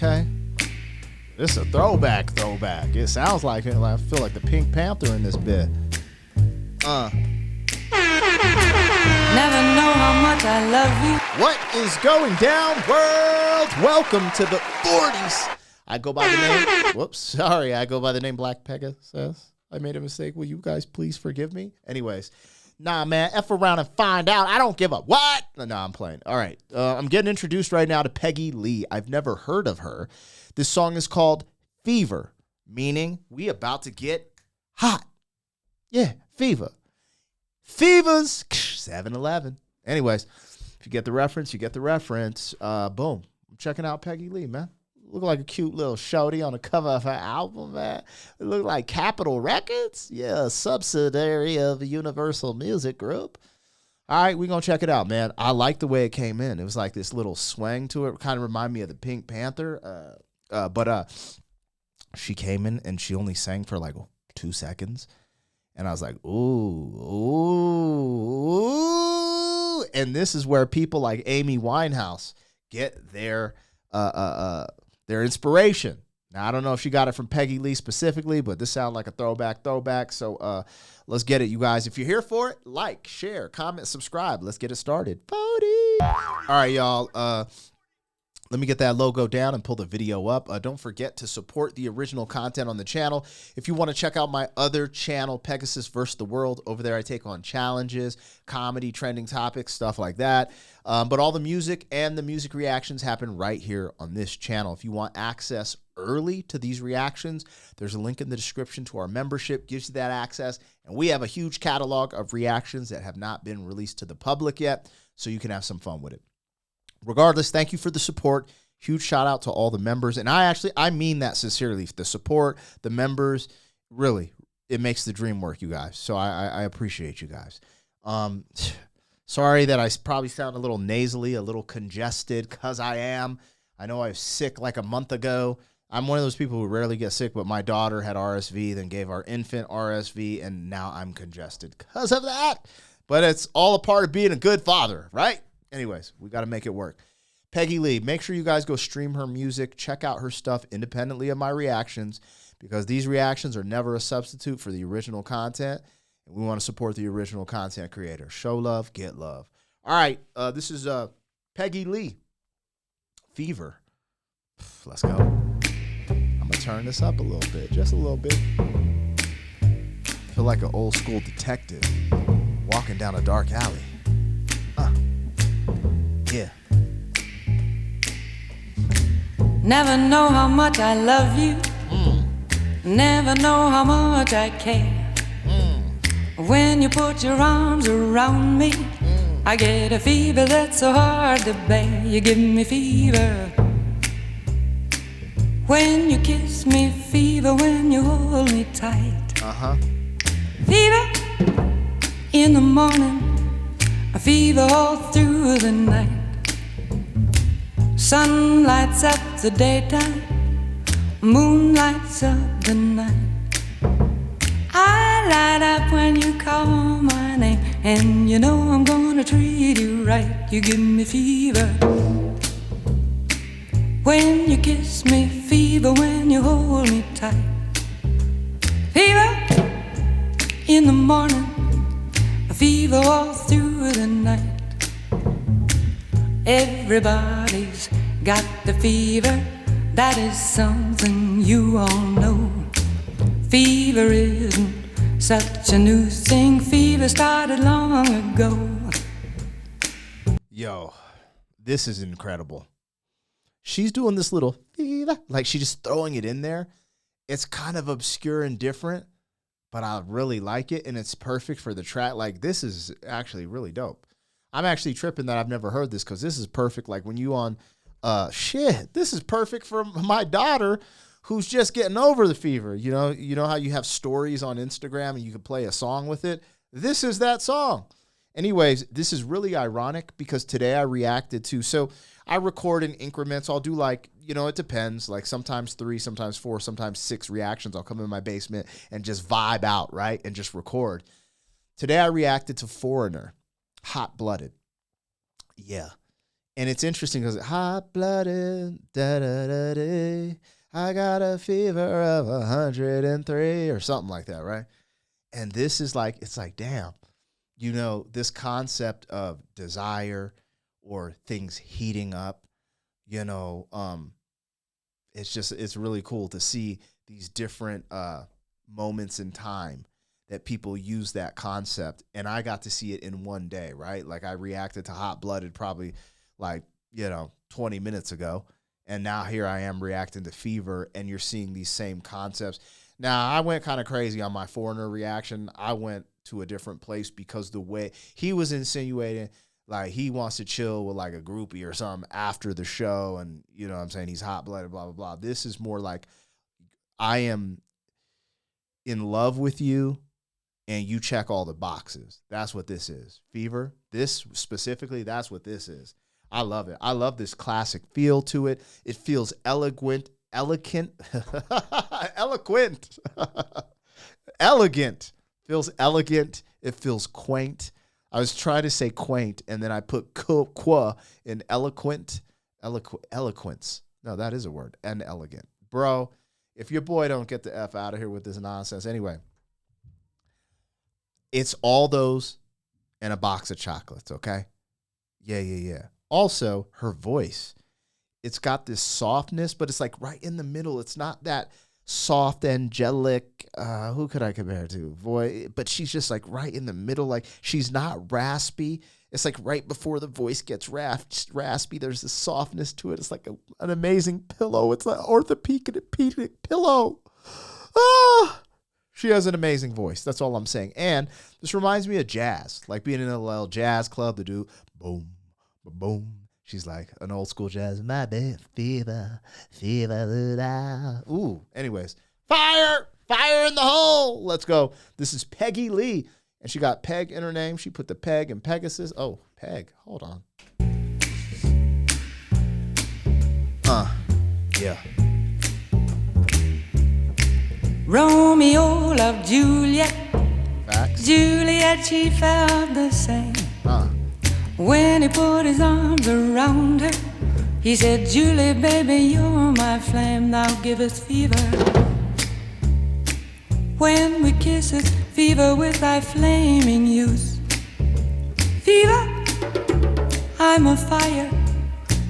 Okay. This is a throwback. It sounds like it. I feel like the Pink Panther in this bit. Never know how much I love you. What is going down, world? Welcome to the 40s. I go by the name. I go by the name Black Pegasus. I made a mistake. Will you guys please forgive me? Anyways, nah, man, F around and find out. I don't give a what. No, I'm playing. All right. I'm getting introduced right now to Peggy Lee. I've never heard of her. This song is called Fever, meaning we about to get hot. Yeah, fever. Fever's 7-Eleven. Anyways, if you get the reference, you get the reference. Boom. I'm checking out Peggy Lee, man. Look like a cute little shorty on the cover of her album, man. It look like Capitol Records. Yeah, a subsidiary of Universal Music Group. All right, we're going to check it out, man. I like the way it came in. It was like this little swing to it. Kind of remind me of the Pink Panther. But she came in and she only sang for like 2 seconds. And I was like, ooh. And this is where people like Amy Winehouse get their inspiration. Now, I don't know if she got it from Peggy Lee specifically, but this sounds like a throwback. So let's get it, you guys. If you're here for it, like, share, comment, subscribe. Let's get it started. 40. All right, y'all. Let me get that logo down and pull the video up. Don't forget to support the original content on the channel. If you want to check out my other channel, Pegasus vs. the World, over there I take on challenges, comedy, trending topics, stuff like that. But all the music and the music reactions happen right here on this channel. If you want access early to these reactions, there's a link in the description to our membership, gives you that access. And we have a huge catalog of reactions that have not been released to the public yet, so you can have some fun with it. Regardless, thank you for the support. Huge shout out to all the members. And I mean that sincerely. The support, the members, really, it makes the dream work, you guys. So I appreciate you guys. Sorry that I probably sound a little nasally, a little congested, because I am. I know I was sick like a month ago. I'm one of those people who rarely get sick, but my daughter had RSV, then gave our infant RSV, and now I'm congested because of that. But it's all a part of being a good father, right? Anyways, we got to make it work. Peggy Lee, make sure you guys go stream her music. Check out her stuff independently of my reactions, because these reactions are never a substitute for the original content. And we want to support the original content creator. Show love, get love. All right, this is Peggy Lee, Fever. Let's go. I'm going to turn this up a little bit, just a little bit. Feel like an old school detective walking down a dark alley. Yeah. Never know how much I love you. Never know how much I care. When you put your arms around me, I get a fever that's so hard to bear. You give me fever when you kiss me, fever when you hold me tight. Fever in the morning, a fever all through the night. Sun lights up the daytime, moon lights up the night. I light up when you call my name, and you know I'm gonna treat you right. You give me fever when you kiss me, fever when you hold me tight. Fever in the morning, a fever all through the night. Everybody's got the fever, that is something you all know. Fever isn't such a new thing, fever started long ago. Yo, this is incredible. She's doing this little fever, like she's just throwing it in there. It's kind of obscure and different, but I really like it, and it's perfect for the track. Like, this is actually really dope. I'm actually tripping that I've never heard this, because this is perfect. Like when you on, this is perfect for my daughter who's just getting over the fever. You know how you have stories on Instagram and you can play a song with it? This is that song. Anyways, this is really ironic because today I reacted to, so I record in increments. I'll do like, it depends, like sometimes 3, sometimes 4, sometimes 6 reactions. I'll come in my basement and just vibe out, right? And just record. Today I reacted to Foreigner. Hot-blooded. Yeah. And it's interesting because hot blooded, da da da da. I got a fever of 103 or something like that, right? And this is like, it's like, damn, this concept of desire or things heating up, it's really cool to see these different moments in time that people use that concept. And I got to see it in one day, right? Like I reacted to hot blooded probably 20 minutes ago. And now here I am reacting to fever, and you're seeing these same concepts. Now, I went kind of crazy on my foreigner reaction. I went to a different place because the way he was insinuating, like he wants to chill with like a groupie or something after the show. And, what I'm saying, he's hot-blooded, blah, blah, blah. This is more like I am in love with you, and you check all the boxes. That's what this is. Fever, this specifically, that's what this is. I love it. I love this classic feel to it. It feels eloquent, elegant. Feels elegant. It feels quaint. I was trying to say quaint, and then I put qua in eloquence. No, that is a word. And elegant. Bro, if your boy don't get the F out of here with this nonsense. Anyway, it's all those and a box of chocolates, okay? Yeah. Also, her voice, it's got this softness, but it's like right in the middle. It's not that soft, angelic, who could I compare it to? Voice, but she's just like right in the middle. Like she's not raspy. It's like right before the voice gets raspy, there's this softness to it. It's like an amazing pillow. It's like orthopedic pillow. She has an amazing voice. That's all I'm saying. And this reminds me of jazz, like being in a little jazz club to do boom. Boom. She's like an old school jazz. My bad fever. Ooh. Anyways, fire in the hole. Let's go. This is Peggy Lee, and she got Peg in her name. She put the Peg in Pegasus. Oh, Peg. Hold on. Yeah. Romeo loved Juliet. Facts. Juliet, she felt the same. When he put his arms around her, he said, Julie, baby, you're my flame, now give us fever. When we kiss it, fever with thy flaming youth. Fever, I'm a fire.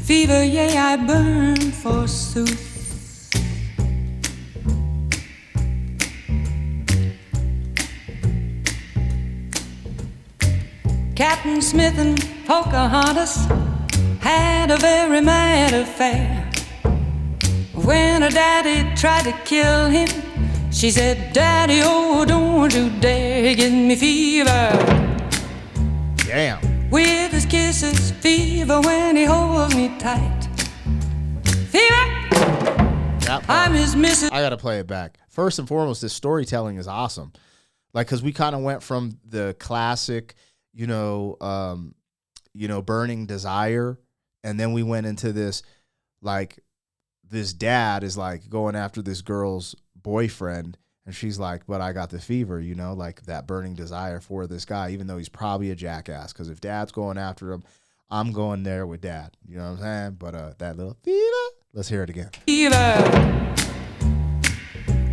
Fever, yea, I burn forsooth. Captain Smith and Pocahontas had a very mad affair. When her daddy tried to kill him, she said, Daddy, oh, don't you dare give me fever. Damn. With his kisses, fever when he holds me tight. Fever, I'm his missus. I got to play it back. First and foremost, this storytelling is awesome. Like, because we kind of went from the classic, burning desire. And then we went into this, like, this dad is like going after this girl's boyfriend. And she's like, but I got the fever, like that burning desire for this guy, even though he's probably a jackass. Because if dad's going after him, I'm going there with dad. You know what I'm saying? But that little fever, let's hear it again. Fever.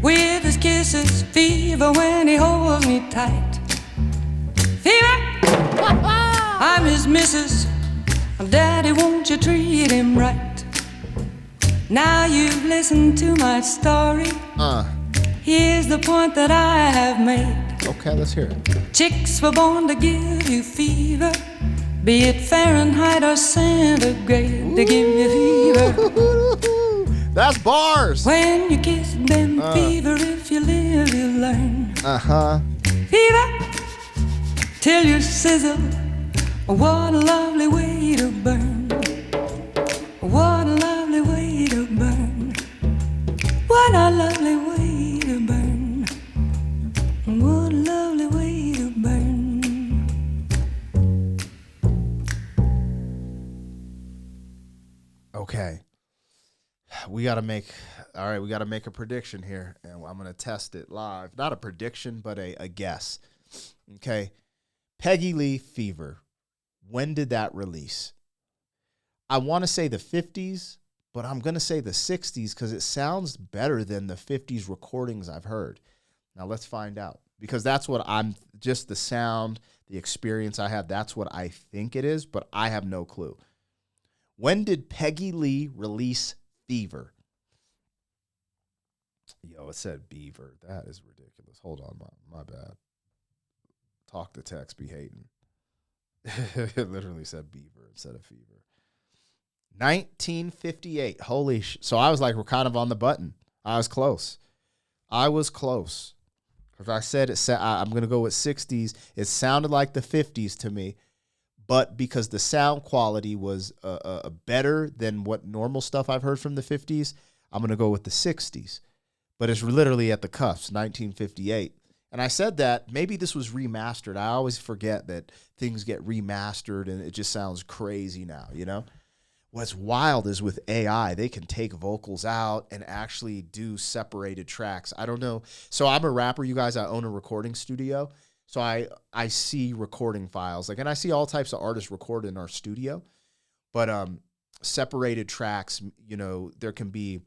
With his kisses, fever when he holds me tight. Fever. I'm his missus. Daddy, won't you treat him right? Now you've listened to my story. Here's the point that I have made. Okay, let's hear it. Chicks were born to give you fever, be it Fahrenheit or centigrade. They give you fever. That's bars. When you kiss them, fever. If you live, you learn. Fever till you sizzle. What a lovely way to burn. What a lovely way to burn. What a lovely way to burn. What a lovely way to burn. Okay. We got to make a prediction here, and I'm going to test it live. Not a prediction, but a guess. Okay. Peggy Lee Fever. When did that release? I want to say the 50s, but I'm going to say the 60s because it sounds better than the 50s recordings I've heard. Now let's find out, because that's what just the sound, the experience I have, that's what I think it is, but I have no clue. When did Peggy Lee release Fever? Yo, it said Beaver. That is ridiculous. Hold on, my bad. Talk to text, be hating. It literally said Beaver instead of Fever. 1958. Holy so I was like, we're kind of on the button. I was close. Because I said I'm going to go with 60s. It sounded like the 50s to me. But because the sound quality was better than what normal stuff I've heard from the 50s, I'm going to go with the 60s. But it's literally at the cuffs, 1958. And I said that maybe this was remastered. I always forget that things get remastered and it just sounds crazy now, you know? What's wild is with AI, they can take vocals out and actually do separated tracks. I don't know. So I'm a rapper, you guys. I own a recording studio. So I see recording files. And I see all types of artists record in our studio. But separated tracks, there can be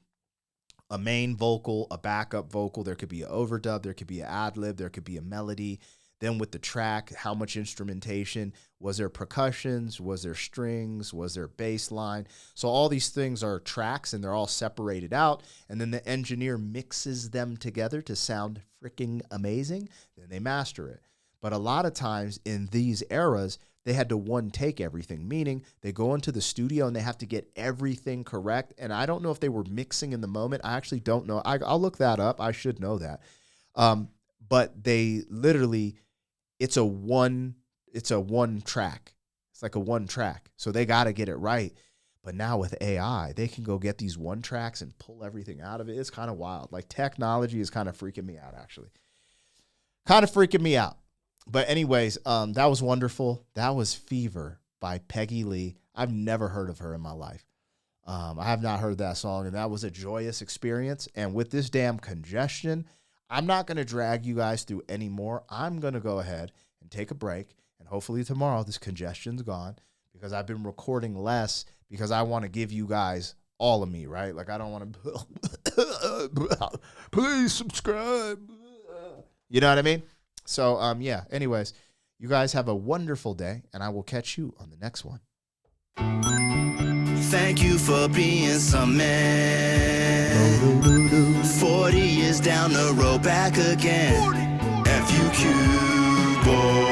a main vocal, a backup vocal. There could be an overdub. There could be an ad-lib. There could be a melody. Then with the track, how much instrumentation? Was there percussions? Was there strings? Was there bass line? So all these things are tracks, and they're all separated out. And then the engineer mixes them together to sound freaking amazing. Then they master it. But a lot of times in these eras, they had to one take everything, meaning they go into the studio and they have to get everything correct. And I don't know if they were mixing in the moment. I actually don't know. I'll look that up. I should know that. But they literally... It's a one track. It's like a one track. So they got to get it right. But now with AI, they can go get these one tracks and pull everything out of it. It's kind of wild. Like technology is kind of freaking me out, actually. Kind of freaking me out. But anyways, that was wonderful. That was Fever by Peggy Lee. I've never heard of her in my life. I have not heard that song, and that was a joyous experience. And with this damn congestion, I'm not going to drag you guys through anymore. I'm going to go ahead and take a break, and hopefully tomorrow this congestion's gone, because I've been recording less because I want to give you guys all of me, right? Like I don't want to please subscribe. You know what I mean? So yeah, anyways, you guys have a wonderful day, and I will catch you on the next one. Thank you for being some man. 40 years down the road, back again. FUQ, boy.